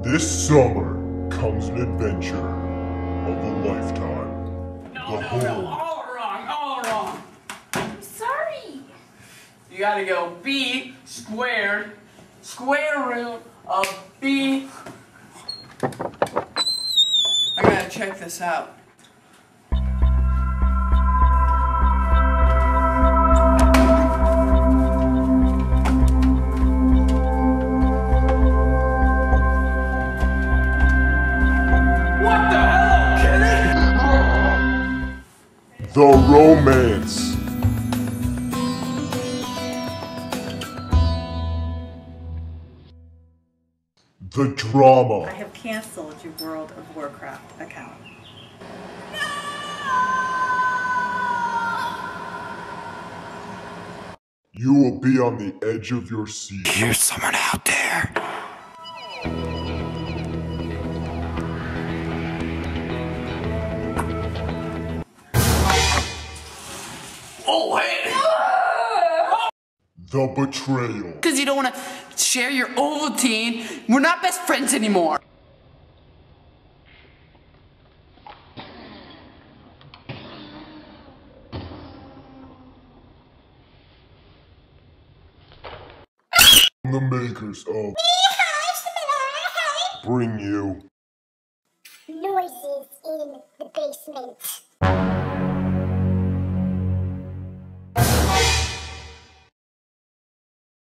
This summer comes an adventure of a lifetime. No, all wrong. I'm sorry. You gotta go b squared, square root of b. I gotta check this out. The romance. The drama. I have canceled your World of Warcraft account. You will be on the edge of your seat. There's someone out there. Oh, hey! The betrayal. Because you don't want to share your Ovaltine. We're not best friends anymore. The makers of Bring You Noises in the basement.